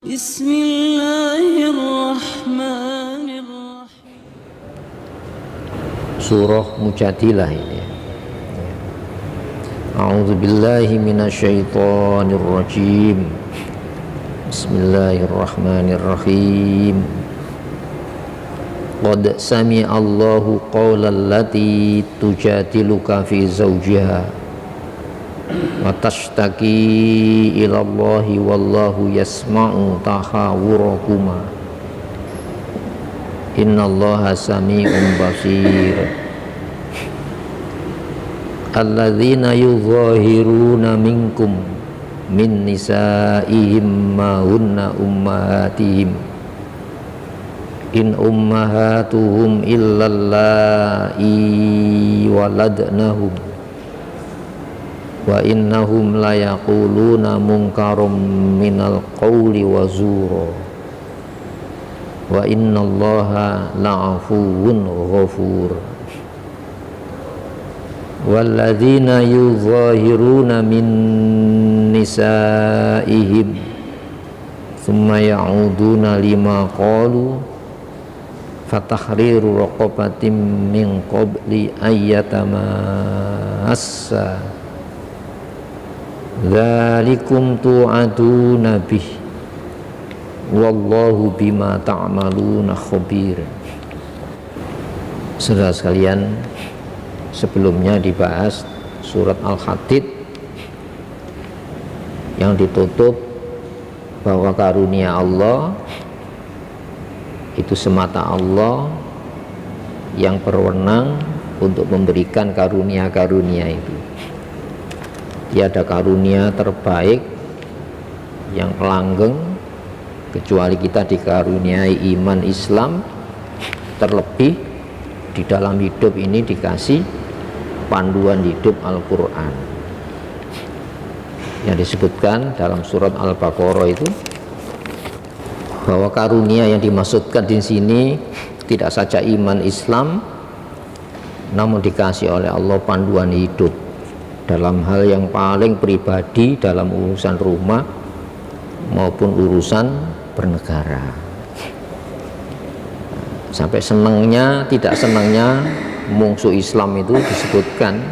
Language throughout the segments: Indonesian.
Bismillahirrahmanirrahim. Surah Mujadilah ini. A'udzubillahi minasyaitonir rajim. Bismillahirrahmanirrahim. Qad sami'allahu qawlan lati tujadiluka fi zawjiha wa tashtaki ilallahi wallahu yasma'u tahawurakuma innallaha sami'un basir. Alladzina yuzahiruna minkum min nisa'ihim ma hunna ummahatihim in ummahatuhum illallai waladnahum wa innahum layaquluna munkarum minal qawli wa zura wa innallaha la'afuwun ghafur. Walladzina yuzahiruna min nisa'ihim thumma ya'uduna lima qalu fatahriru raqabatin min qabli ayyatamassa dzalikum tu'aduna bih wallahu bima ta'maluna khabir. Saudara sekalian, sebelumnya dibahas surat Al-Hadid yang ditutup bahwa karunia Allah itu semata Allah yang berwenang untuk memberikan karunia-karunia itu. Tiada karunia terbaik yang langgeng kecuali kita dikaruniai iman Islam, terlebih di dalam hidup ini dikasih panduan hidup Al-Quran yang disebutkan dalam surat Al-Baqarah itu, bahwa karunia yang dimaksudkan di sini tidak saja iman Islam, namun dikasih oleh Allah panduan hidup dalam hal yang paling pribadi, dalam urusan rumah maupun urusan bernegara. Sampai senangnya, tidak senangnya musuh Islam itu disebutkan.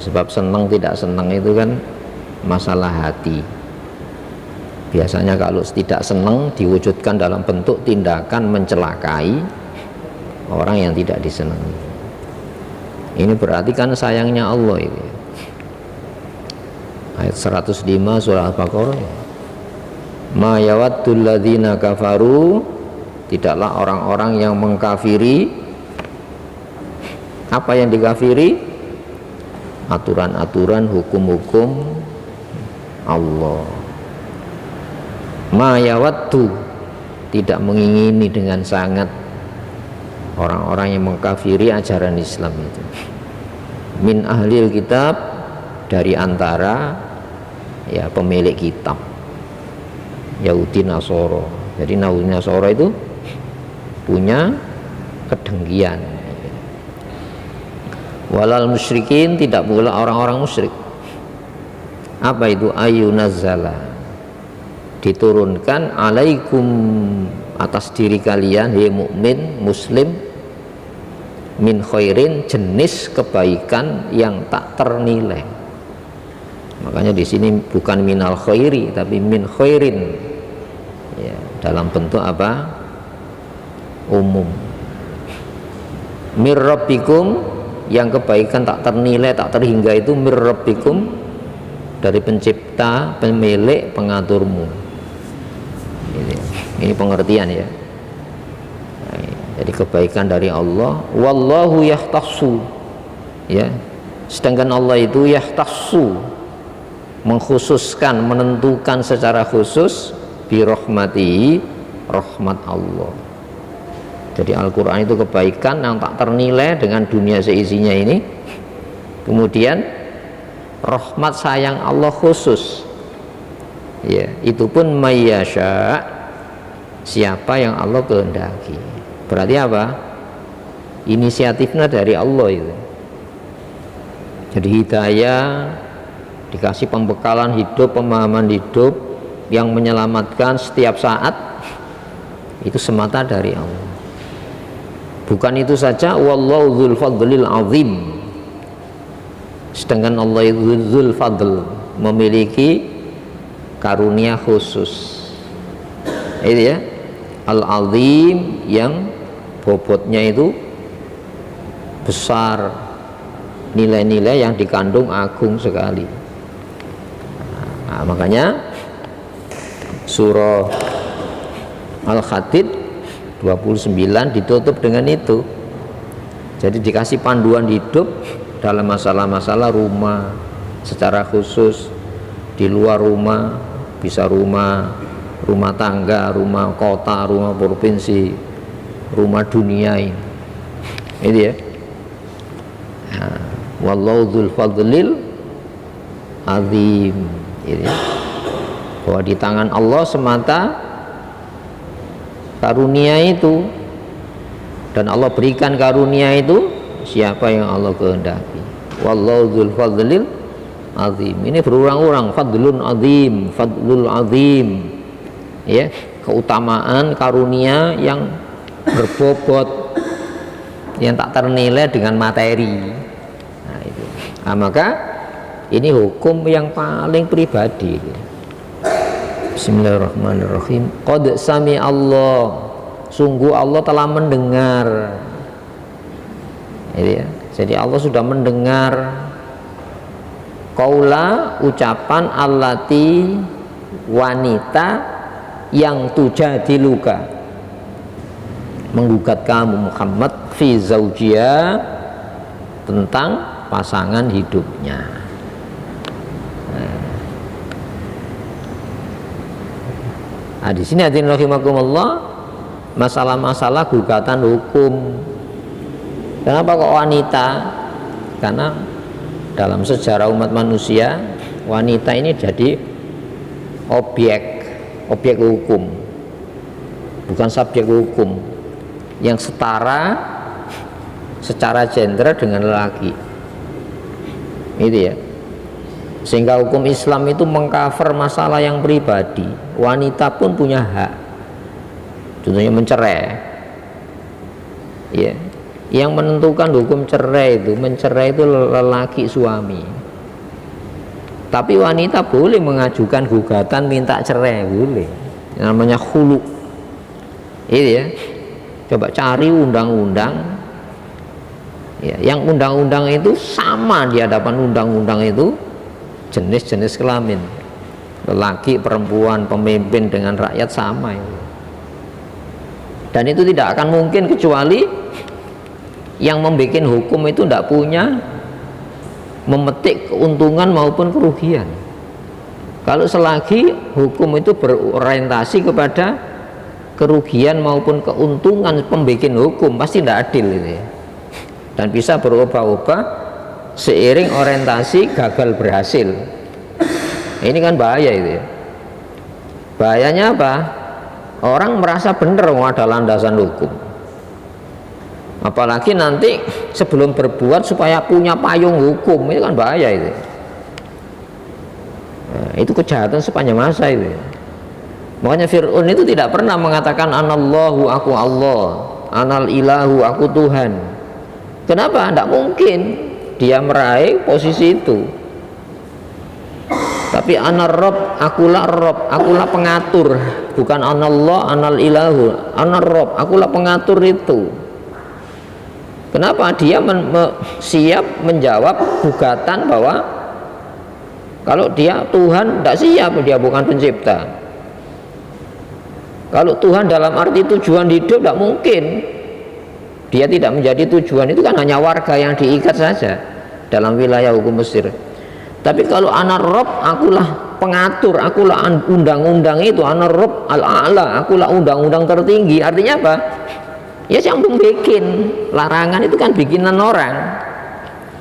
Sebab senang tidak senang itu kan masalah hati. Biasanya kalau tidak senang diwujudkan dalam bentuk tindakan mencelakai orang yang tidak disenangi. Ini berarti kan sayangnya Allah itu. Ayat 105 surah Al-Baqarah. Ma yawaddul ladzina kafaru, tidaklah orang-orang yang mengkafiri. Apa yang dikafiri? Aturan-aturan, hukum-hukum Allah. Ma yawaddu, tidak mengingini dengan sangat orang-orang yang mengkafiri ajaran Islam itu. Min ahlil kitab, dari antara ya pemilik kitab Yahudi Nasoro. Jadi Yahudi Nasoro itu punya kedengkian. Walal musyrikin, tidak pula orang-orang musyrik. Apa itu? Ayunazzala, diturunkan alaikum, atas diri kalian, hei mukmin muslim, min khairin, jenis kebaikan yang tak ternilai. Makanya di sini bukan minal khairi tapi min khairin, ya, dalam bentuk apa? Umum. Mir rabbikum, yang kebaikan tak ternilai, tak terhingga itu mir rabbikum, dari pencipta, pemilik, pengaturmu. Ini pengertian ya. Jadi kebaikan dari Allah. Wallahu yahtassu, ya. Sedangkan Allah itu yahtassu, mengkhususkan, menentukan secara khusus bi rahmatihi, rahmat Allah. Jadi Al-Quran itu kebaikan yang tak ternilai dengan dunia seisinya ini. Kemudian rahmat sayang Allah khusus, ya, itu pun mayyasha, siapa yang Allah kehendaki. Berarti apa? Inisiatifnya dari Allah itu. Jadi hidayah, dikasih pembekalan hidup, pemahaman hidup, yang menyelamatkan setiap saat itu semata dari Allah. Bukan itu saja, wallahu dzul fadlil azim, sedangkan Allah itu dzul fadl, memiliki karunia khusus. Itu ya, al-azim, yang bobotnya itu besar, nilai-nilai yang dikandung agung sekali. Nah, makanya surah Al-Hadid 29 ditutup dengan itu. Jadi dikasih panduan hidup dalam masalah-masalah rumah secara khusus, di luar rumah, bisa rumah tangga, rumah kota, rumah provinsi, rumah dunia ini. Itu ya. Nah, wallahu dzul fadlil azim. Ini bahwa di tangan Allah semata karunia itu, dan Allah berikan karunia itu siapa yang Allah kehendaki. Wallahu dzul fadlil azim. Ini berulang-ulang, fadlun azim, fadlul azim, ya, keutamaan karunia yang berbobot, yang tak ternilai dengan materi. Nah, itu. Nah, maka ini hukum yang paling pribadi. Bismillahirrahmanirrahim. Qad sami Allah, sungguh Allah telah mendengar. Ya, jadi Allah sudah mendengar qaula, ucapan allati, wanita yang tujadiluka, menggugat kamu Muhammad, fi zaujiha, tentang pasangan hidupnya. Nah, di sini hadirin rahimakumullah, masalah-masalah gugatan hukum. Kenapa kok wanita? Karena dalam sejarah umat manusia, wanita ini jadi objek hukum, bukan subjek hukum yang setara secara gender dengan lelaki. Itu ya. Sehingga hukum Islam itu mengcover masalah yang pribadi. Wanita pun punya hak, contohnya mencerai. Ya, yang menentukan hukum cerai itu, mencerai itu lelaki suami. Tapi wanita boleh mengajukan gugatan minta cerai, boleh. Yang namanya khulu. Itu ya. Coba cari undang-undang. Ya, yang undang-undang itu sama di hadapan undang-undang itu jenis-jenis kelamin, lelaki, perempuan, pemimpin dengan rakyat sama itu. Dan itu tidak akan mungkin kecuali yang membuat hukum itu tidak punya memetik keuntungan maupun kerugian. Kalau selagi hukum itu berorientasi kepada kerugian maupun keuntungan pembuat hukum, pasti tidak adil itu ya. Dan bisa berubah-ubah seiring orientasi gagal berhasil. Ini kan bahaya itu ya. Bahayanya apa? Orang merasa benar ada landasan hukum, apalagi nanti sebelum berbuat supaya punya payung hukum, itu kan bahaya itu. Nah, itu kejahatan sepanjang masa itu ya. Makanya Fir'aun itu tidak pernah mengatakan anallahu, aku Allah, anal ilahu, aku Tuhan. Kenapa? Tidak mungkin dia meraih posisi itu. Tapi anar rob, akulah rob, akulah pengatur, bukan anallah, anal ilahu, anar rob, akulah pengatur itu. Kenapa? Dia siap menjawab gugatan bahwa kalau dia Tuhan, tidak siap, dia bukan pencipta. Kalau Tuhan dalam arti tujuan hidup, tidak mungkin dia tidak menjadi tujuan. Itu kan hanya warga yang diikat saja dalam wilayah hukum Mesir. Tapi kalau anar rob, akulah pengatur, akulah undang-undang itu, anar rob al-a'la, akulah undang-undang tertinggi. Artinya apa? Ya yang membikin larangan itu kan bikinan orang.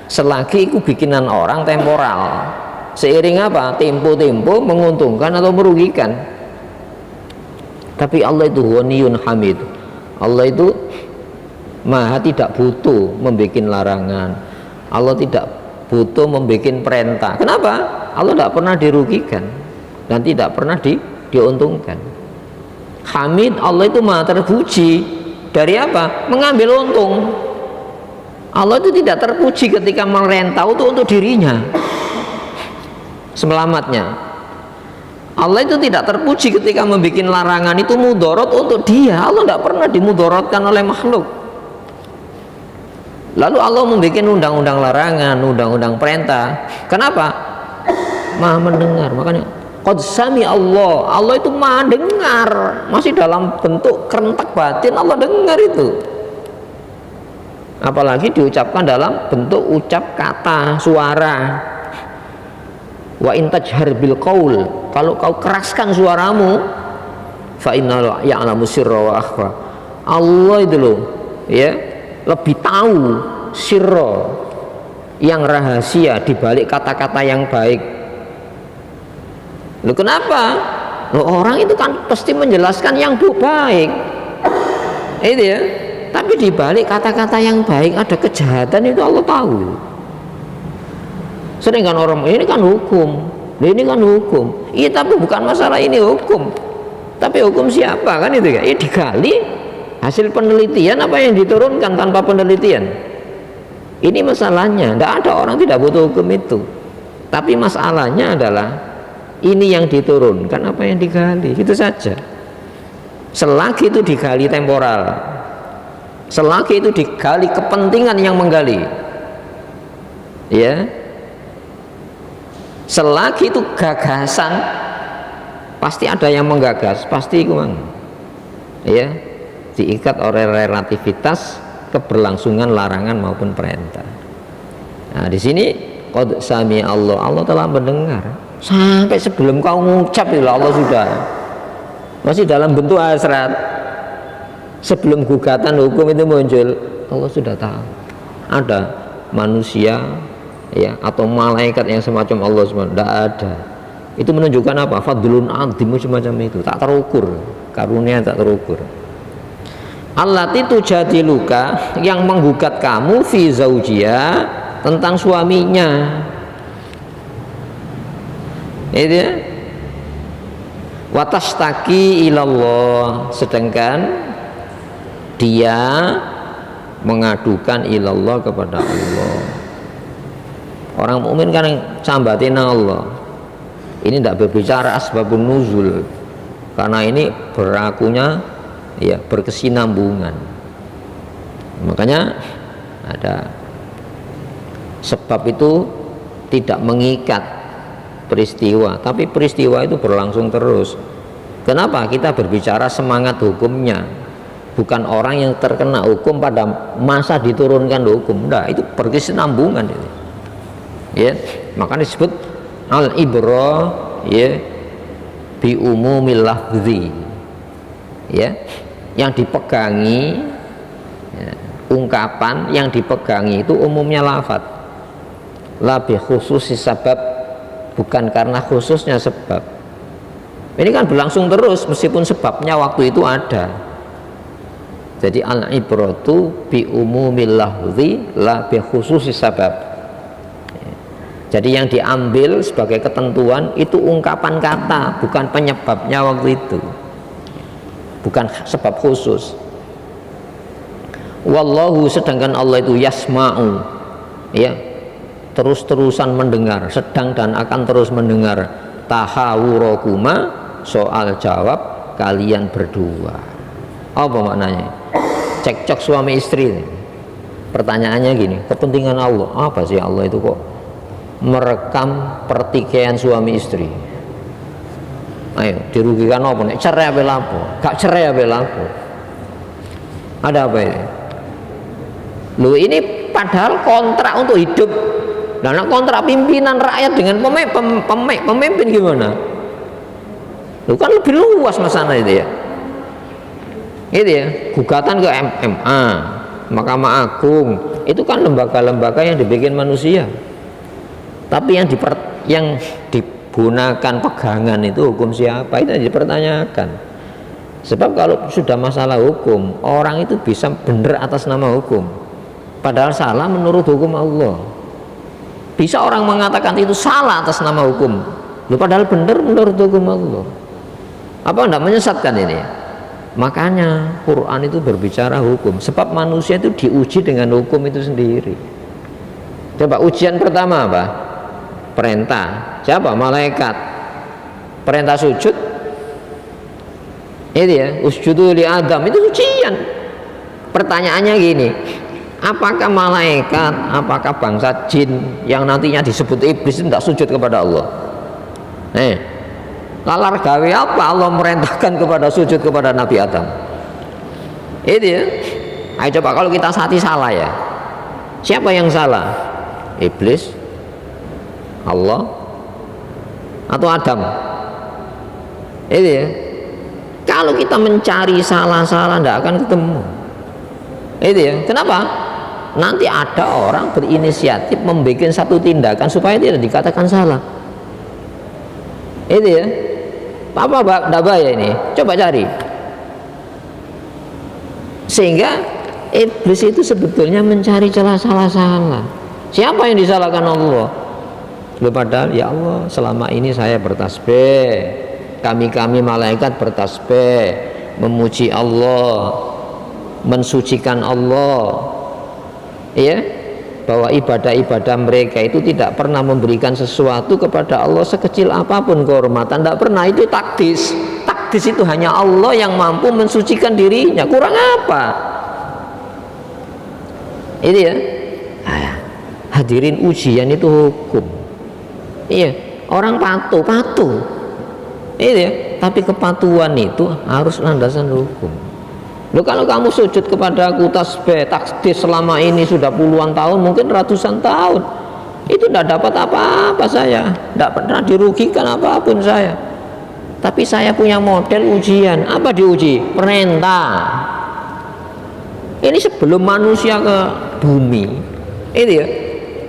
Selagi itu bikinan orang temporal, seiring apa? Tempo-tempo menguntungkan atau merugikan. Tapi Allah itu ghaniyun hamid. Allah itu maha tidak butuh membuat larangan. Allah tidak butuh membuat perintah. Kenapa? Allah tidak pernah dirugikan dan tidak pernah diuntungkan. Hamid, Allah itu maha terpuji dari apa? Mengambil untung. Allah itu tidak terpuji ketika merentau itu untuk dirinya selamatnya. Allah itu tidak terpuji ketika membuat larangan itu mudorot untuk dia. Allah tidak pernah dimudorotkan oleh makhluk. Lalu Allah membuat undang-undang larangan, undang-undang perintah. Kenapa? Maha mendengar. Makanya qad sami Allah, Allah itu maha dengar, masih dalam bentuk kerentak batin Allah dengar itu. Apalagi diucapkan dalam bentuk ucap kata, suara. Wa in tajhar bil qaul, kalau kau keraskan suaramu, fa inna ya'lamu sirra wa akhfa. Allah itu loh, ya, lebih tahu sirra, yang rahasia di balik kata-kata yang baik. Loh kenapa? Loh orang itu kan pasti menjelaskan yang baik. Itu ya. Tapi di balik kata-kata yang baik ada kejahatan, itu Allah tahu. Sering kan orang ini kan hukum, ini kan hukum. Iya tapi bukan masalah ini hukum, tapi hukum siapa kan itu ya? Ini digali hasil penelitian apa yang diturunkan tanpa penelitian. Ini masalahnya. Tidak ada orang tidak butuh hukum itu. Tapi masalahnya adalah ini yang diturunkan apa yang digali, itu saja. Selagi itu digali temporal, selagi itu digali kepentingan yang menggali, ya. Selagi itu gagasan, pasti ada yang menggagas, pasti kuman, ya, diikat oleh relativitas keberlangsungan larangan maupun perintah. Nah di sini qad sami Allah, Allah telah mendengar sampai sebelum kau mengucap itu Allah sudah, masih dalam bentuk hasrat. Sebelum gugatan hukum itu muncul, Allah sudah tahu. Ada manusia, ya, atau malaikat yang semacam Allah SWT, tidak ada. Itu menunjukkan apa? Fadlun azim, semacam itu, tak terukur, karunia tak terukur. Allati tujadiluka, yang menggugat kamu fi zaujia, tentang suaminya. Itu ya. Watastaki ilallah, sedangkan dia mengadukan ilallah kepada Allah. Orang mukmin kan yang sambatin Allah. Ini tidak berbicara asbabun nuzul, karena ini berlakunya ya berkesinambungan. Makanya ada sebab itu tidak mengikat peristiwa, tapi peristiwa itu berlangsung terus. Kenapa? Kita berbicara semangat hukumnya, bukan orang yang terkena hukum pada masa diturunkan hukum. Nah, itu berkesinambungan itu. Ya, makanya disebut al-ibra, ya, bi umumil lafzi, ya, yang dipegangi, ya, ungkapan yang dipegangi itu umumnya lafaz, la bi khususi sabab, bukan karena khususnya sebab. Ini kan berlangsung terus meskipun sebabnya waktu itu ada. Jadi al-ibratu bi umumil lafzi la bi khususi sabab. Jadi yang diambil sebagai ketentuan itu ungkapan kata, bukan penyebabnya waktu itu, bukan sebab khusus. Wallahu, sedangkan Allah itu yasma'u, ya, terus-terusan mendengar, sedang dan akan terus mendengar tahawurokuma, soal jawab kalian berdua. Apa maknanya? Cekcok suami istri. Pertanyaannya gini, kepentingan Allah apa sih? Allah itu kok merekam pertikaian suami istri? Ayo, dirugikan apa nih? Cerai apa lapo? Gak cerai apa lapo? Ada apa ini? Loh, ini padahal kontrak untuk hidup. Nah, kontrak pimpinan rakyat dengan pemimpin gimana? Loh, kan lebih luas masalah itu ya. Itu ya, gugatan ke MMA, Mahkamah Agung, itu kan lembaga-lembaga yang dibikin manusia. Tapi yang digunakan pegangan itu hukum siapa, itu yang dipertanyakan. Sebab kalau sudah masalah hukum, orang itu bisa benar atas nama hukum, padahal salah menurut hukum Allah. Bisa orang mengatakan itu salah atas nama hukum, padahal benar menurut hukum Allah. Apa tidak menyesatkan ini? Makanya Quran itu berbicara hukum, sebab manusia itu diuji dengan hukum itu sendiri. Coba ujian pertama apa? Perintah. Siapa? Malaikat. Perintah sujud. Itu ya, usjudu li Adam, itu ujian. Pertanyaannya gini, apakah malaikat, apakah bangsa jin yang nantinya disebut iblis itu tidak sujud kepada Allah? Lalar gawe apa Allah merintahkan kepada sujud kepada Nabi Adam? Itu ya. Ayo coba kalau kita hati salah ya, siapa yang salah? Iblis, Allah, atau Adam? Itu ya. Kalau kita mencari salah-salah tidak akan ketemu. Itu ya. Kenapa? Nanti ada orang berinisiatif membuat satu tindakan supaya tidak dikatakan salah. Itu ya. Apa bahaya ini? Coba cari. Sehingga iblis itu sebetulnya mencari celah salah-salah. Siapa yang disalahkan Allah? Padahal ya Allah, selama ini saya bertasbih, kami malaikat bertasbih, memuji Allah, mensucikan Allah, ya, bahwa ibadah-ibadah mereka itu tidak pernah memberikan sesuatu kepada Allah sekecil apapun kehormatan, tidak pernah. Itu takdis. Takdis itu hanya Allah yang mampu mensucikan dirinya. Kurang apa? Itu ya. Hadirin, ujian itu hukum. Iya, orang patuh. Itu ya. Tapi kepatuhan itu harus landasan hukum. Loh, kalau kamu sujud kepada aku tasbih takdis selama ini sudah puluhan tahun, mungkin ratusan tahun, itu tidak dapat apa-apa saya, tidak pernah dirugikan apapun saya. Tapi saya punya model ujian. Apa diuji? Perintah. Ini sebelum manusia ke bumi, itu ya,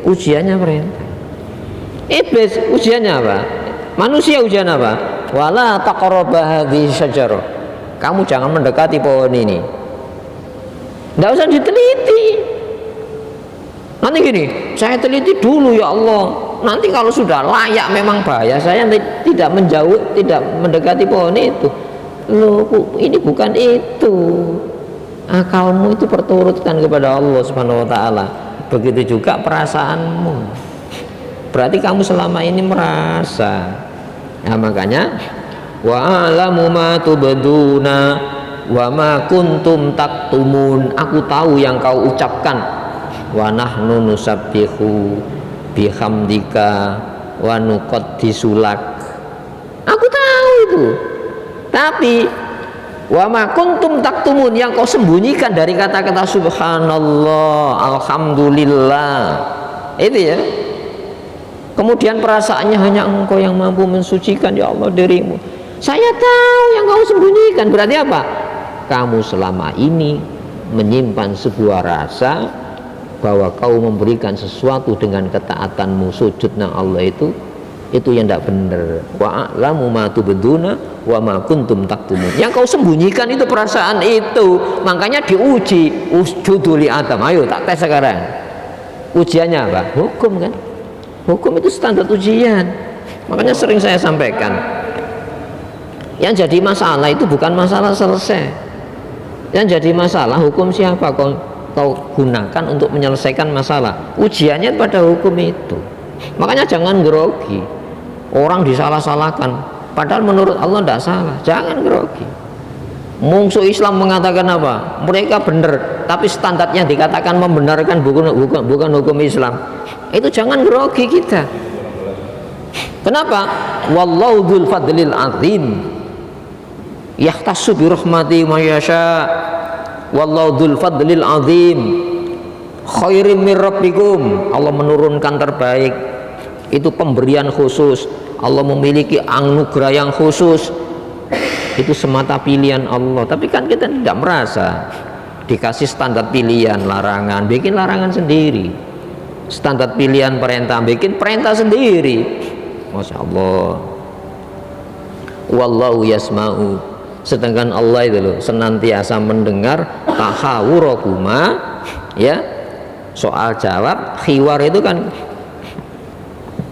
ujiannya perintah. Iblis ujiannya apa? Manusia ujian apa? Wala taqrabu hadhihi syajarah. Kamu jangan mendekati pohon ini. Tidak usah diteliti. Nanti gini, saya teliti dulu ya Allah. Nanti kalau sudah layak memang bahaya, saya tidak menjauh, tidak mendekati pohon itu. Loh, ini bukan itu. Akalmu itu perturutkan kepada Allah Subhanahu wa taala. Begitu juga perasaanmu. Berarti kamu selama ini merasa. Nah, makanya wa alamu ma tubduna wa ma kuntum taktumun. Aku tahu yang kau ucapkan. Wa nahnu nusabbihu bihamdika wa nuqaddisulak. Aku tahu itu. Tapi wa ma kuntum taktumun, yang kau sembunyikan dari kata-kata subhanallah, alhamdulillah. Itu ya. Kemudian perasaannya hanya engkau yang mampu mensucikan ya Allah dirimu. Saya tahu yang kau sembunyikan. Berarti apa? Kamu selama ini menyimpan sebuah rasa bahwa kau memberikan sesuatu dengan ketaatanmu, sujud nang Allah itu yang tidak benar. Wa a'lamu ma tubduna wa ma kuntum taktumun. Yang kau sembunyikan itu perasaan itu. Makanya diuji, usjudu li Adam. Ayo tak tes sekarang. Ujiannya apa? Hukum kan? Hukum itu standar ujian. Makanya sering saya sampaikan, yang jadi masalah itu bukan masalah selesai. Yang jadi masalah hukum siapa kau gunakan untuk menyelesaikan masalah. Ujiannya pada hukum itu. Makanya jangan grogi. Orang disalah-salahkan, padahal menurut Allah tidak salah. Jangan grogi. Musuh Islam mengatakan apa? Mereka benar, tapi standarnya dikatakan membenarkan bukan hukum Islam. Itu jangan grogi kita. Kenapa? Wallahu dzul fadlil azim. Yahtassu bi rahmati may yasha. Wallahu dzul fadlil azim. Khairim mir rabbikum. Allah menurunkan terbaik. Itu pemberian khusus. Allah memiliki anugerah yang khusus. Itu semata pilihan Allah. Tapi kan kita tidak merasa. Dikasih standar pilihan larangan, bikin larangan sendiri. Standar pilihan perintah, bikin perintah sendiri. Masya Allah. Wallahu yasma'u. Sedangkan Allah itu loh senantiasa mendengar tahawurakuma, ya, soal jawab. Khiwar itu kan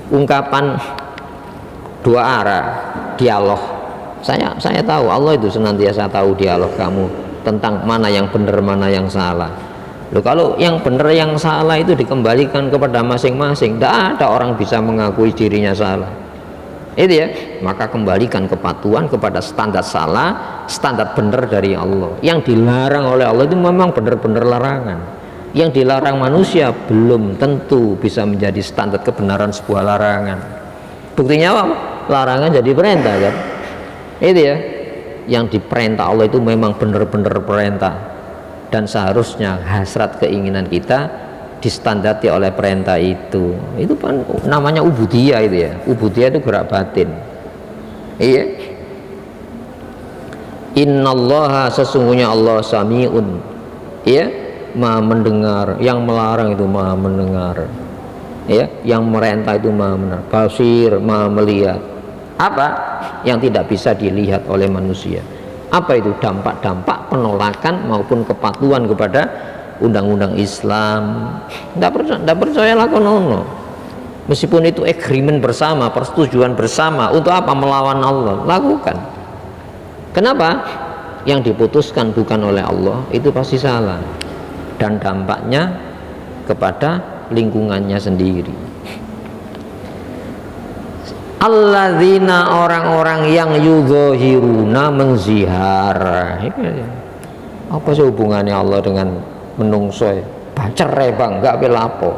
ungkapan dua arah, dialog. Saya tahu, Allah itu senantiasa tahu dialog kamu tentang mana yang benar, mana yang salah. Loh, kalau yang benar yang salah itu dikembalikan kepada masing-masing, tidak ada orang bisa mengakui dirinya salah. Itu ya, maka kembalikan kepatuhan kepada standar salah, standar benar dari Allah. Yang dilarang oleh Allah itu memang benar-benar larangan. Yang dilarang manusia belum tentu bisa menjadi standar kebenaran sebuah larangan. Buktinya apa? Larangan jadi perintah kan? Itu ya, yang diperintah Allah itu memang benar-benar perintah, dan seharusnya hasrat keinginan kita distandati oleh perintah itu. Itu kan namanya ubudiyah itu ya. Ubudiyah itu gerak batin. Iya. Innallaha, sesungguhnya Allah sami'un, ya, maha mendengar. Yang melarang itu maha mendengar, ya, yang merintah itu maha mendengar. Basir, maha melihat. Apa yang tidak bisa dilihat oleh manusia? Apa itu? Dampak-dampak penolakan maupun kepatuhan kepada undang-undang Islam. Tidak percaya lakonono. Meskipun itu agreement bersama, persetujuan bersama, untuk apa? Melawan Allah. Lakukan. Kenapa? Yang diputuskan bukan oleh Allah itu pasti salah, dan dampaknya kepada lingkungannya sendiri. Alladzina, orang-orang yang yudhahiruna, menzihar. Apa sih hubungannya Allah dengan menungso? Cerai bang, enggak pelapo.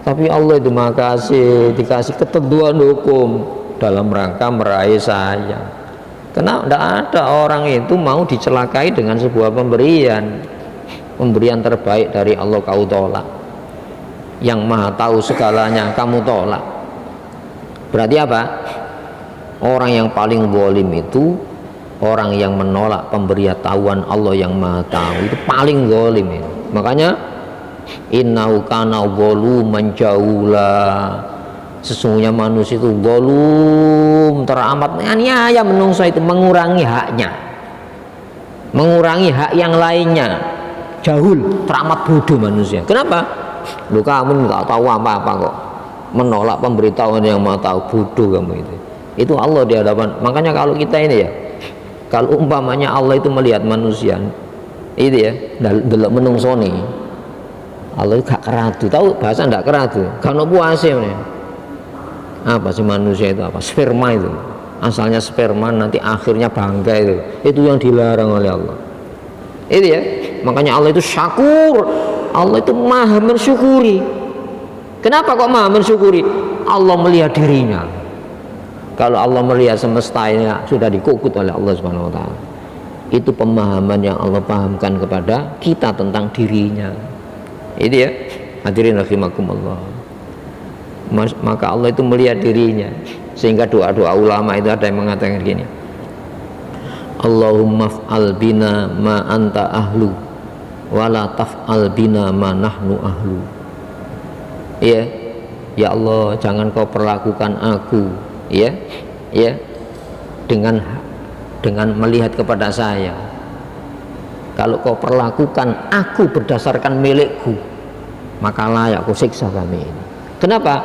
Tapi Allah itu makasih dikasih ketentuan hukum dalam rangka meraih sayang. Karena tidak ada orang itu mau dicelakai dengan sebuah pemberian terbaik dari Allah kau tolak. Yang maha tahu segalanya kamu tolak. Berarti apa? Orang yang paling zalim itu orang yang menolak pemberitahuan Allah yang maha tahu, itu paling zalim itu. Makanya innahu kana zaluman jahula, sesungguhnya manusia itu zalum teramat aniaya menungso itu, mengurangi haknya, mengurangi hak yang lainnya, jahul, teramat bodoh manusia. Kenapa? Lu kamu nggak tahu apa-apa kok, menolak pemberitahuan yang mau tahu, bodoh kamu itu. Itu Allah di hadapan. Makanya kalau kita ini ya, kalau umpamanya Allah itu melihat manusia itu ya, delok menungso nih, Allah gak keradu, tahu bahasa ndak keradu, kalau puasa nih. Apa sih manusia itu? Apa? Sperma itu, asalnya sperma, nanti akhirnya bangkai itu yang dilarang oleh Allah. Itu ya, makanya Allah itu syakur, Allah itu maha mensyukuri. Kenapa kok maha mensyukuri? Allah melihat dirinya. Kalau Allah melihat semesta ini sudah dikukut oleh Allah Subhanahu wa taala. Itu pemahaman yang Allah pahamkan kepada kita tentang dirinya. Itu ya, hadirin rahimakumullah. Maka Allah itu melihat dirinya, sehingga doa-doa ulama itu ada yang mengatakan gini: Allahumma fa'al bina ma anta ahlu wala taf'al bina ma nahnu ahlu. Ya, ya Allah, jangan kau perlakukan aku, ya, dengan melihat kepada saya. Kalau kau perlakukan aku berdasarkan milikku, maka layak kau siksa kami ini. Kenapa?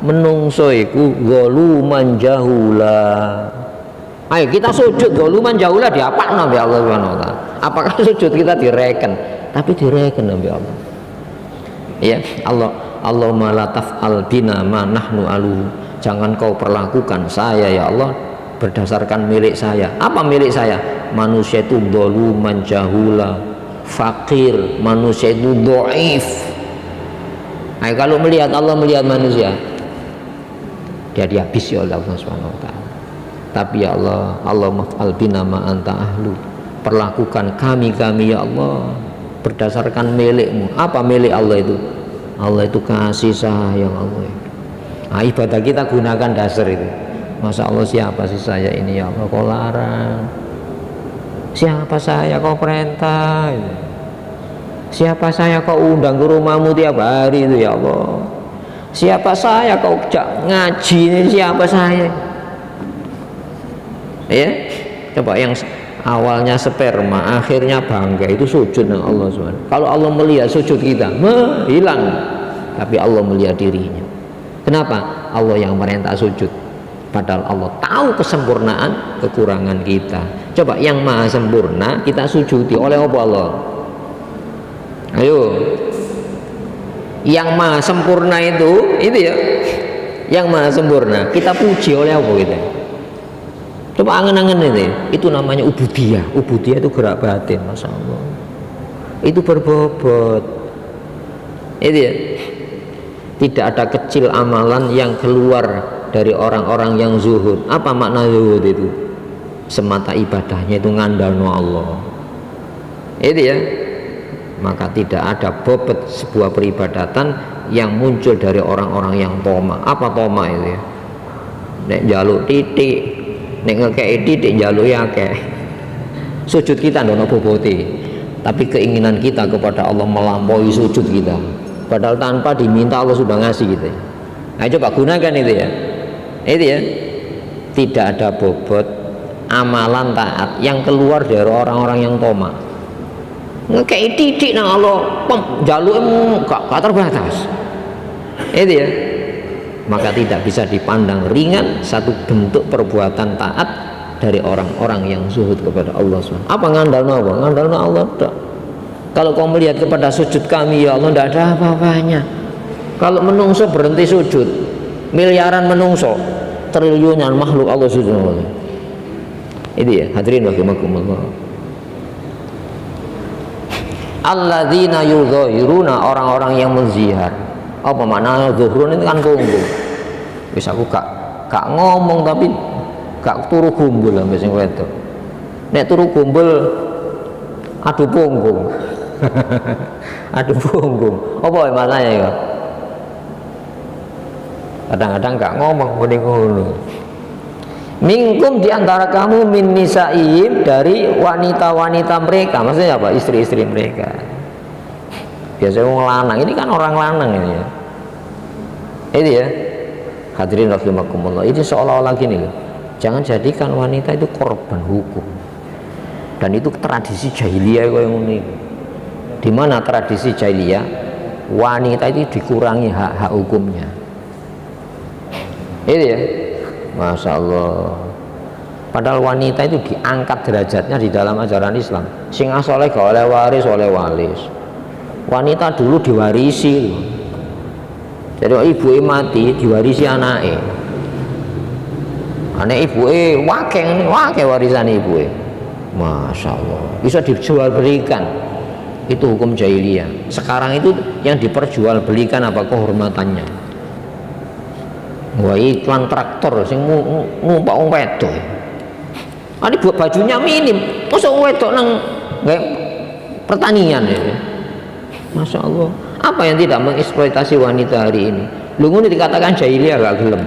Menungso iku zaluman jahula. Ayo kita sujud zaluman jahula, diapakno ya Allah Subhanahu wa taala. Apakah sujud kita direken? Tapi direken oleh Allah. Ya, Allahumma la taf'al bina ma nahnu aluhu. Jangan kau perlakukan saya ya Allah berdasarkan milik saya. Apa milik saya? Manusia itu zaluman jahula, fakir, manusia itu dhaif. Nah, kalau melihat Allah melihat manusia, dia dihabisi oleh Allah Subhanahu wa taala. Tapi ya Allah, Allahumma fa'al bina ma anta ahlu. Perlakukan kami ya Allah berdasarkan milikmu. Apa milik Allah itu? Allah itu kasih sayang Allah. Nah, ibadah kita gunakan dasar itu. Masa Allah, siapa sih saya ini ya Allah, kau larang? Siapa saya kau perintah? Siapa saya kau undang ke rumahmu tiap hari itu ya Allah? Siapa saya kau ngaji ini, siapa saya? Ya, coba yang awalnya sperma akhirnya bangga itu sujud dengan Allah SWT. Kalau Allah melihat sujud kita hilang, tapi Allah melihat dirinya. Kenapa? Allah yang merintah sujud. Padahal Allah tahu kesempurnaan kekurangan kita. Coba yang maha sempurna kita sujudi oleh apa Allah? Ayo, yang maha sempurna itu ya, yang maha sempurna kita puji oleh apa kita? Coba angen-angen itu namanya ubudiyah. Ubudiyah itu gerak batin, masya Allah. Itu berbobot. Itu ya. Tidak ada kecil amalan yang keluar dari orang-orang yang zuhud. Apa makna zuhud itu? Semata ibadahnya itu ngandalno Allah. Itu ya. Maka tidak ada bobot sebuah peribadatan yang muncul dari orang-orang yang toma. Apa toma itu ya? Nek jaluk titik, nek ngekei titik jaluk ya akeh. Sujud kita ndono bobote. Tapi keinginan kita kepada Allah melampaui sujud kita. Padahal tanpa diminta Allah sudah ngasih gitu. Nah coba gunakan itu ya. Itu ya. Tidak ada bobot amalan taat yang keluar dari orang-orang yang toma. Ngekei titik nang Allah, jalukmu gak terbatas. Itu ya. Maka tidak bisa dipandang ringan satu bentuk perbuatan taat dari orang-orang yang zuhud kepada Allah SWT. Apa ngandalno apa? Ngandalno Allah tak. Kalau kau melihat kepada sujud kami ya Allah, tidak ada apa-apanya. Kalau menungso berhenti sujud, miliaran menungso, triliunan makhluk Allah sujud. Ini ya, hadirin rahimakumullah. Alladzina yudhahiruna, orang-orang yang menzihar. Apa makna zuhrun itu kan punggung. Wis aku gak ngomong tapi gak turu gumbul ambek sing wedok. Nek turu gumbul adu punggung. Adu punggung. Apa maknanya ya? Kadang-kadang gak ngomong muni ngono. Minkum diantara kamu min nisaihim, dari wanita-wanita mereka. Maksudnya apa? Istri-istri mereka. Biasanya orang lanang, ini kan orang lanang ini ya. Itu ya. Hadirin rahimakumullah. Ini seolah-olah gini loh. Jangan jadikan wanita itu korban hukum. Dan itu tradisi jahiliyah yang unik. Di mana tradisi jahiliyah wanita itu dikurangi hak-hak hukumnya. Itu ya. Masya Allah. Padahal wanita itu diangkat derajatnya di dalam ajaran Islam. Sing asoleh gak oleh waris, oleh walis. Wanita dulu diwarisi. Jadi ibu mati diwarisi anaknya. Anak ibu wake warisan ibu. Masya Allah. Bisa dijual belikan. Itu hukum jahiliyah. Sekarang itu yang diperjual belikan apa? Kehormatannya. Wah, iklan traktor sing numpak wong wedok. Ini buat bajunya minim. Masa wong wedok nang pertanian ya. Masya Allah. Apa yang tidak mengeksploitasi wanita hari ini? Lu ngono dikatakan jahiliyah gak gelem.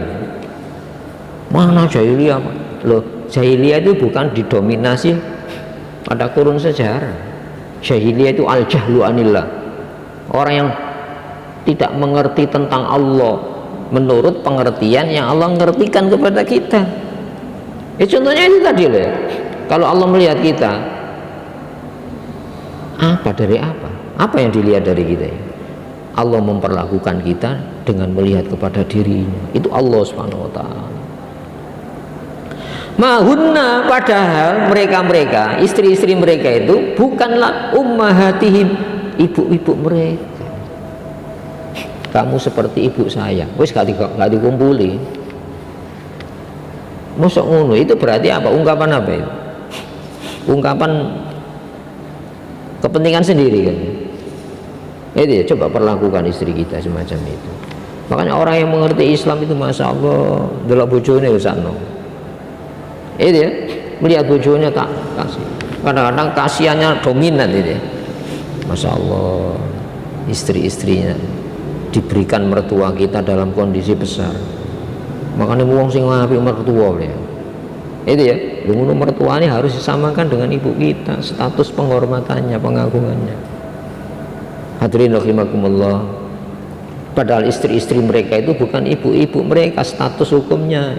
Mana jahiliyah? Loh, jahiliyah itu bukan didominasi pada kurun sejarah. Jahiliyah itu al-jahlu anillah. Orang yang tidak mengerti tentang Allah menurut pengertian yang Allah mengertikan kepada kita. Contohnya itu tadi loh. Kalau Allah melihat kita, apa dari apa? Apa yang dilihat dari kita? Allah memperlakukan kita dengan melihat kepada dirinya. Itu Allah Subhanahu wa taala. Mahunna, padahal mereka istri-istri mereka itu bukanlah ummahatihim, ibu-ibu mereka. Kamu seperti ibu saya. Wis gak dikumpuli. Mosok ngono, itu berarti apa? Ungkapan apa itu? Ungkapan kepentingan sendiri kan. Itu ya, coba perlakukan istri kita semacam itu. Makanya orang yang mengerti Islam itu masya Allah delok bojone usahno. Itu ya, melihat bojone tak kasih. Kadang-kadang kasihannya dominan itu ya. Masya Allah, istri-istrinya diberikan mertua kita dalam kondisi besar. Makanya wong sing apik mertua ya. Itu ya, ngono mertua ini harus disamakan dengan ibu kita, status penghormatannya, pengagungannya. Hadirin rahimakumullah. Padahal istri-istri mereka itu bukan ibu-ibu mereka, status hukumnya.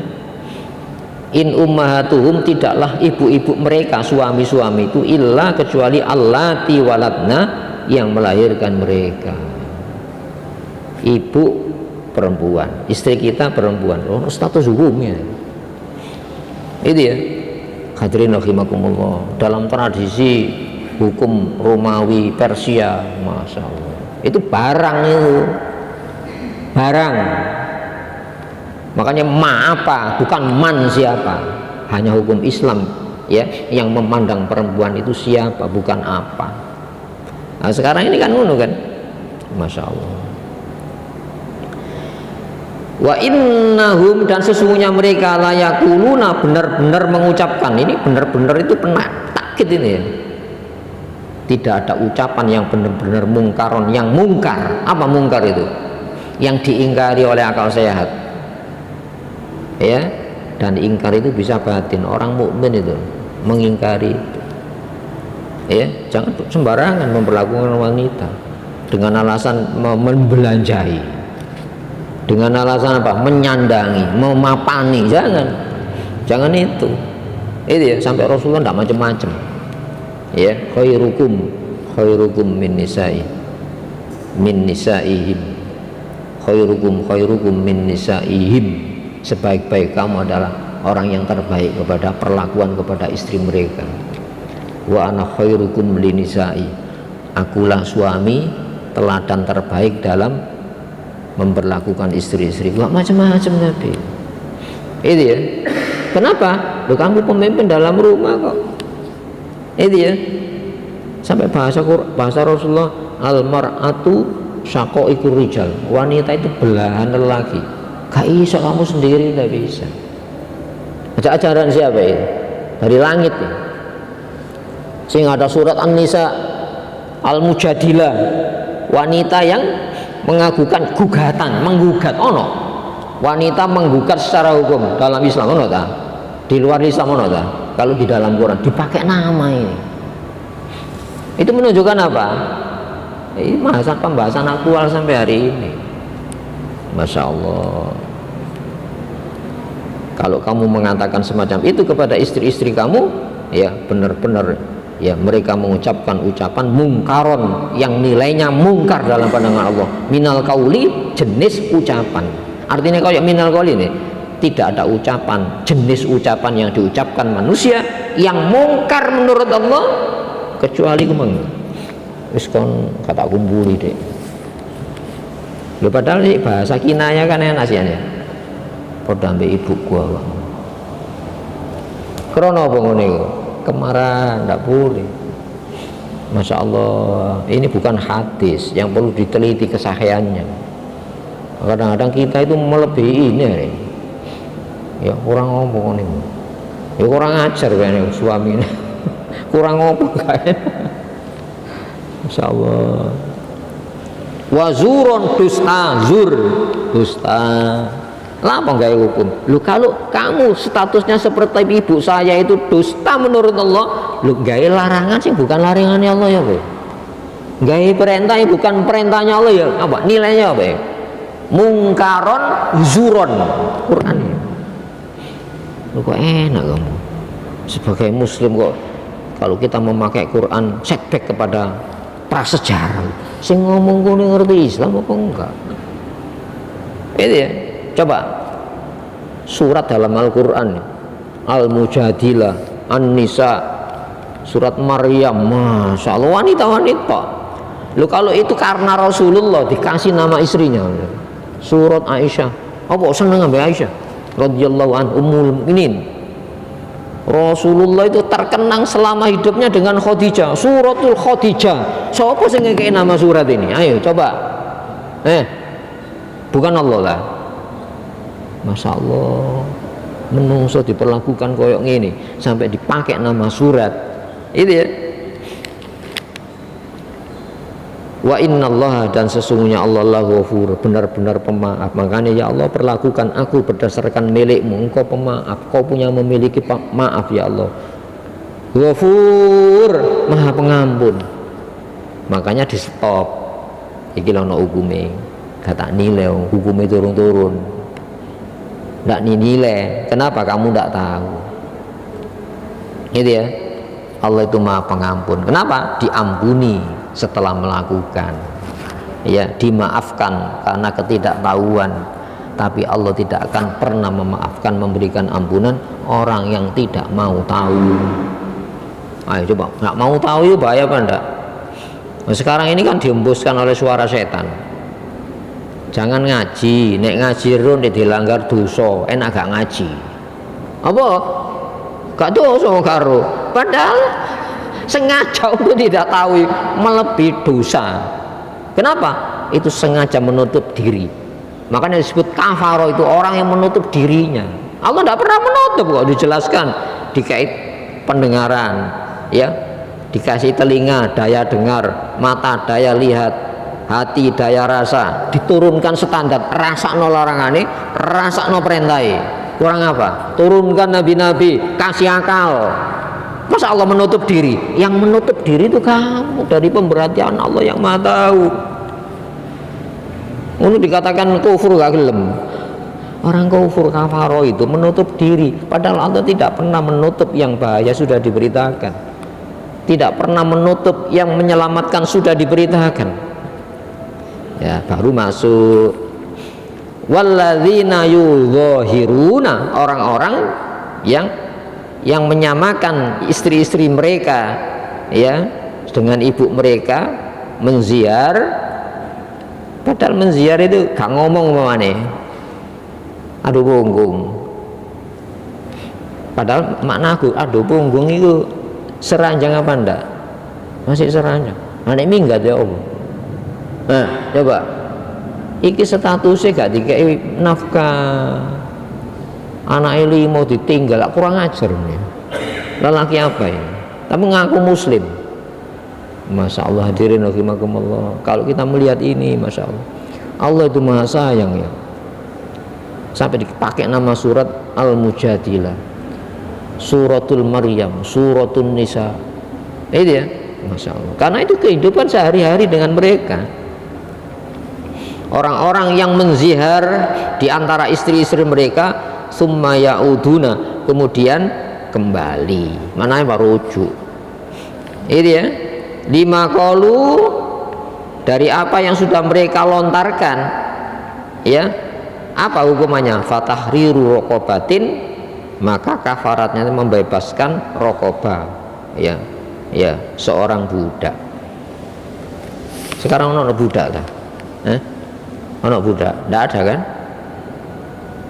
In ummahatuhum, tidaklah ibu-ibu mereka, suami-suami itu illa kecuali allati waladna, yang melahirkan mereka. Ibu perempuan, istri kita perempuan, status hukumnya. Itu ya, hadirin rahimakumullah, dalam tradisi hukum Romawi Persia, masya Allah, itu barang, itu barang. Makanya ma apa, bukan man siapa, hanya hukum Islam ya yang memandang perempuan itu siapa, bukan apa. Nah sekarang ini kan ngono kan, masya Allah. Wa innahum, dan sesungguhnya mereka layakuluna, benar-benar mengucapkan, ini benar-benar itu takkid ini ya. Tidak ada ucapan yang benar-benar mungkaron, yang mungkar. Apa mungkar itu? Yang diingkari oleh akal sehat. Ya, dan ingkar itu bisa batin. Orang mukmin itu mengingkari itu. Ya, jangan sembarangan memperlakukan wanita dengan alasan membelanjai, dengan alasan apa? Menyandangi, memapani. Jangan itu ya, sampai Rasulullah tidak macam-macam ya. khairukum min nisaihim, khairukum min nisaihim, sebaik-baik kamu adalah orang yang terbaik kepada perlakuan kepada istri mereka. Wa ana khairukum linisai, akulah suami teladan terbaik dalam memperlakukan istri-istri. Gak macam-macam Nabi. Itu ya. Kenapa? Loh, kamu pemimpin dalam rumah kok. Itu ya. Sampai bahasa Rasulullah, al-mar'atu syaqaiqur rijal, wanita itu belahan lelaki. Gak bisa kamu sendiri, tidak bisa. Ajaran siapa itu? Dari langit ya. Sehingga ada surat An-Nisa Al-Mujadilah, wanita yang mengajukan gugatan, menggugat. Wanita menggugat secara hukum dalam Islam, di luar Islam, kalau di dalam Quran dipakai nama ini. Itu menunjukkan apa? Ini pembahasan aktual sampai hari ini. Masya Allah. Kalau kamu mengatakan semacam itu kepada istri-istri kamu, ya benar-benar ya mereka mengucapkan ucapan mungkaron yang nilainya mungkar dalam pandangan Allah. Minal kauli, jenis ucapan. Artinya kalau minal kauli ini tidak ada ucapan, jenis ucapan yang diucapkan manusia yang mungkar menurut Allah kecuali kemeng. Wis kon kata kumpuli dek. Lho padahal sih bahasa kinaya kan enak sih ya. Padha ambek ibu gua. Krono apa ngene iku? Kemarahan ndak boleh. Masya Allah, ini bukan hadis yang perlu diteliti kesahihannya. Kadang-kadang kita itu melebihi ini ya kurang ngomong ini, ya kurang ajar kayaknya suami ini. Kurang ngomong kayaknya. Masya Allah. Wazuron, dusta lah apa enggak hukum. Lu kalau kamu statusnya seperti ibu saya itu dusta menurut Allah, lu gaya larangan sih bukan larangannya Allah ya Pak. Gaya perintah bukan perintahnya Allah ya, apa nilainya apa ya? Mungkaron zuron Quran. Lu kok enak kamu sebagai muslim kok kalau kita memakai Quran setback kepada prasejarah. Sing ngomong kuwi ngerti Islam apa enggak? Itu ya. Coba surat dalam Al-Quran, Al-Mujadilah, An-Nisa, surat Maryam, masya Allah, wanita-wanita. Lu kalau itu karena Rasulullah dikasih nama istrinya, surat Aisyah, apa seneng ambil Aisyah radhiyallahu an ummul mukminin. Rasulullah itu terkenang selama hidupnya dengan Khadijah, suratul Khadijah. Siapa sing ngekei nama surat ini? Ayo coba. Bukan Allah lah. Masya Allah, menungso diperlakukan koyok ngene sampai dipakai nama surat. Itu ya. Wa innallaha, dan sesungguhnya Allah Ghafur, benar-benar pemaaf. Makanya ya Allah, perlakukan aku berdasarkan milikmu. Engkau pemaaf, kau punya memiliki maaf ya Allah. Ghafur, maha pengampun. Makanya di stop. Iki lono hukume. Kata nilai hukumnya turun-turun. Tidak dinilai. Kenapa kamu tidak tahu? Gitu ya. Allah itu maha pengampun. Kenapa? Diampuni setelah melakukan. Ya, dimaafkan karena ketidaktahuan. Tapi Allah tidak akan pernah memaafkan, memberikan ampunan orang yang tidak mau tahu. Ayo coba, nggak mau tahu itu bahaya apa enggak? Nah, sekarang ini kan dihembuskan oleh suara setan. Jangan ngaji, nek ngaji ron dilanggar dosa, enak gak ngaji. Apa? Gak dosa karo. Padahal sengaja untuk tidak tahu melebihi dosa. Kenapa? Itu sengaja menutup diri. Makanya disebut kafaro, itu orang yang menutup dirinya. Allah tidak pernah menutup kok, dijelaskan dikait pendengaran, ya, dikasih telinga daya dengar, mata daya lihat, hati daya rasa, diturunkan standar rasa no larangane, rasa no perintai. Kurang apa? Turunkan nabi-nabi, kasih akal. Masa Allah menutup diri? Yang menutup diri itu kamu dari pemberhentian Allah yang Maha tahu. Ini dikatakan kufur gak gelem. Orang kufur kafaro itu menutup diri, padahal Allah tidak pernah menutup yang bahaya sudah diberitakan. Tidak pernah menutup yang menyelamatkan sudah diberitakan. Ya, baru masuk walladzina yudhahiruna, orang-orang yang menyamakan istri-istri mereka ya dengan ibu mereka, menziar, padahal menziar itu gak ngomong mana. Aduh punggung, padahal makna aku aduh punggung itu seranjang apa enggak? Masih seranjang. Anak minggat ya Allah. Nah coba iki statusnya gak dikei nafkah, anak ini mau ditinggal, kurang ajar nih. Lelaki apa ini? Tapi ngaku muslim. Masya Allah, hadirin rahimakumullah. Kalau kita melihat ini, masya Allah, Allah itu maha sayang ya. Sampai dipakai nama surat Al-Mujadilah, suratul Maryam, suratul Nisa. Itu ya, masya Allah. Karena itu kehidupan sehari-hari dengan mereka. Orang-orang yang menzihar di antara istri-istri mereka, summa ya'uduna, kemudian kembali. Mana yang rujuk? Itu ya. Lima qalu, dari apa yang sudah mereka lontarkan, ya. Apa hukumannya? Fatahriru raqabatin, maka kafaratnya membebaskan raqabah, ya. Ya, seorang budak. Sekarang ono budak lah. Ono budak, tidak ada kan?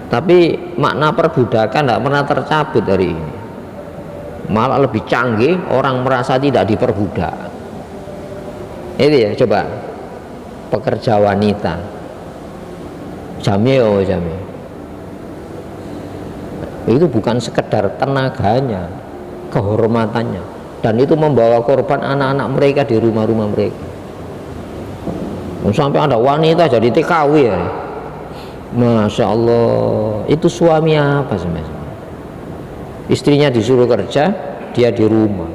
Tapi makna perbudakan tidak pernah tercabut dari ini. Malah lebih canggih, orang merasa tidak diperbudak. Itu ya, coba pekerja wanita, jamil, itu bukan sekedar tenaganya, kehormatannya, dan itu membawa korban anak-anak mereka di rumah-rumah mereka. Sampai ada wanita jadi TKW ya. Masya Allah, itu suami apa sebenarnya? Istrinya disuruh kerja, dia di rumah.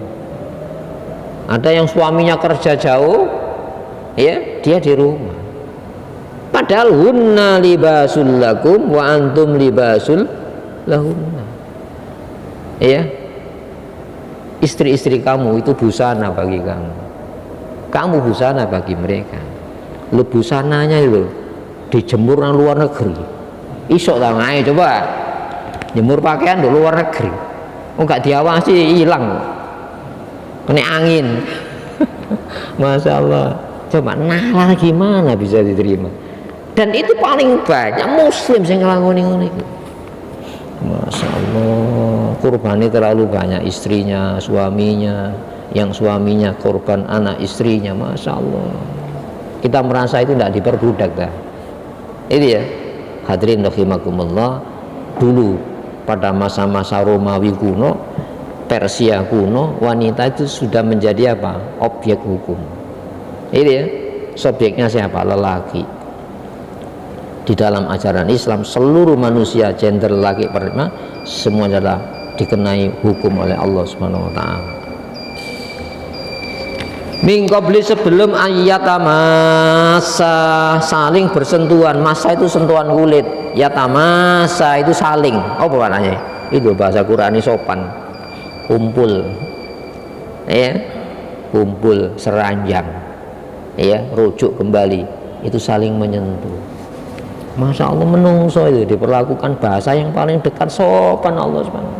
Ada yang suaminya kerja jauh, ya, dia di rumah. Padahal hunna libasul lakum wa antum libasul lahunna. Ya, istri-istri kamu itu busana bagi kamu, kamu busana bagi mereka. Lu busananya itu dijemur nang luar negeri, isok lah, ayo coba jemur pakaian di luar negeri, enggak diawasi hilang, kena angin. Masya Allah, coba nalar gimana bisa diterima? Dan itu paling banyak muslim yang ngelakoni ini. Masya Allah, kurbannya terlalu banyak, istrinya, suaminya, yang suaminya korban anak istrinya. Masya Allah, kita merasa itu tidak diperbudak dah. Itu ya, hadirin rahimakumullah. Dulu pada masa-masa Romawi kuno, Persia kuno, wanita itu sudah menjadi apa? Objek hukum. Itu ya, subjeknya siapa? Lelaki. Di dalam ajaran Islam, seluruh manusia, gender laki perempuan, semua adalah dikenai hukum oleh Allah Subhanahu wa taala. Min qabli, sebelum ayatamasa, saling bersentuhan. Masa itu sentuhan kulit, yatamasa itu saling. Apa maknanya? Itu bahasa Qur'ani sopan. Kumpul, ya, kumpul seranjang, ya, rujuk kembali, itu saling menyentuh. Masya Allah, menungso itu diperlakukan bahasa yang paling dekat, sopan Allah Subhanahu.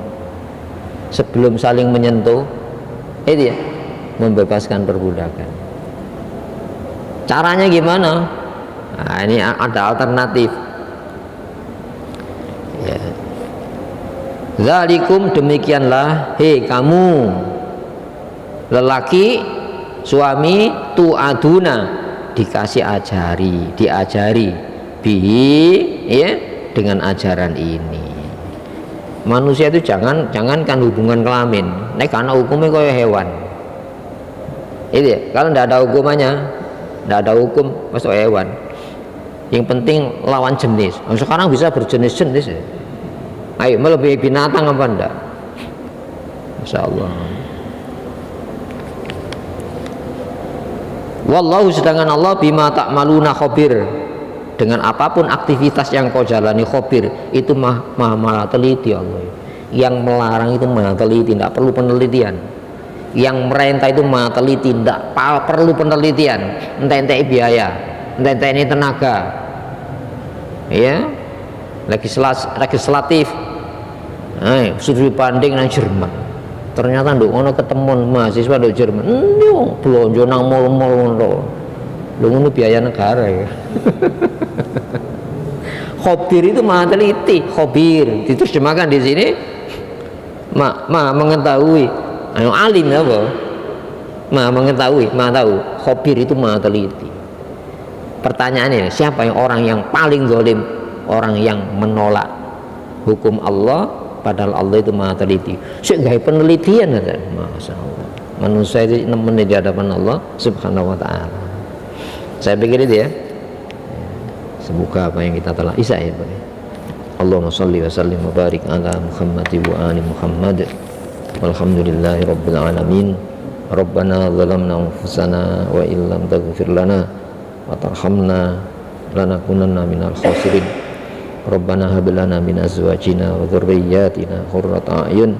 sebelum saling menyentuh, itu ya, membebaskan perbudakan. Caranya gimana? Nah, ini ada alternatif. Ya. Zalikum, demikianlah, hei kamu lelaki, suami, tu'aduna, dikasih diajari bihi, ya, dengan ajaran ini. Manusia itu jangankan hubungan kelamin, karena hukumnya kayak hewan. Itu ya, kalau tidak ada hukumannya, tidak ada hukum, masuk hewan. Yang penting lawan jenis. Sekarang bisa berjenis-jenis ya. Ayo, melebihi binatang apa enggak? Masya Allah. Wallahu, sedangkan Allah bima ta'maluna khabir, dengan apapun aktivitas yang kau jalani khabir, itu maha teliti Allah. Yang melarang itu maha teliti, tidak perlu penelitian. Yang merintah itu maha teliti, tidak perlu penelitian. Entah biaya, entah ini tenaga, ya, legislatif. Sudah banding dengan Jerman, ternyata nduk ono ketemu mahasiswa dari Jerman, belanja nang mall-mall lho, ngono biaya negara ya. Khabir itu maha teliti, khabir diterjemahkan di sini maha mengetahui. Alim apa? Maha mengetahui, maha tahu. Khabir itu maha teliti. Pertanyaannya, siapa yang orang yang paling zalim? Orang yang menolak hukum Allah, padahal Allah itu maha teliti. Sehingga penelitian ada, masya Allah. Manusia itu nemenin di hadapan Allah Subhanahu wa Ta'ala. Saya pikir itu ya. Semoga apa yang kita telah isa ya, Allahumma shalli wa sallim wa barik ala Muhammad wa ali Muhammad. Walhamdulillahi rabbil alamin. Rabbana zalamna anfusana wa illam taghfir lana wa tarhamna lanakunanna minal khasirin. Rabbana hab lana min azwajina wa dhurriyyatina qurrata a'yun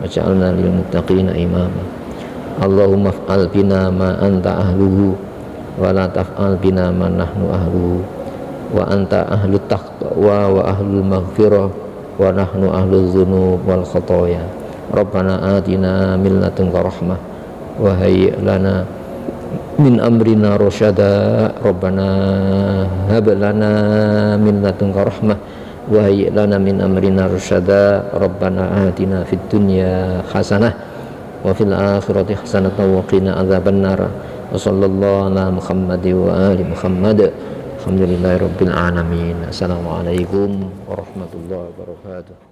waj'alna lil muttaqina imama. Allahumma fa'al bina ma anta ahluhu wa la taf'al bina ma nahnu ahluhu, wa anta ahlut taqwa wa ahlul maghfirah wa nahnu ahlul dzunub wal khotoya. Rabbana atina min ladunka rahmah wa hayyi' lana min amrina rasyada. Rabbana hab lana min ladunka rahmah wa hayyi' lana min amrina rasyada. Rabbana atina fid dunya hasanah wa fil akhirati hasanah wa qina adzabannar. Wa sallallahu ala Muhammad wa ali Muhammad. Alhamdulillahirabbil alamin. Assalamualaikum warahmatullahi wabarakatuh.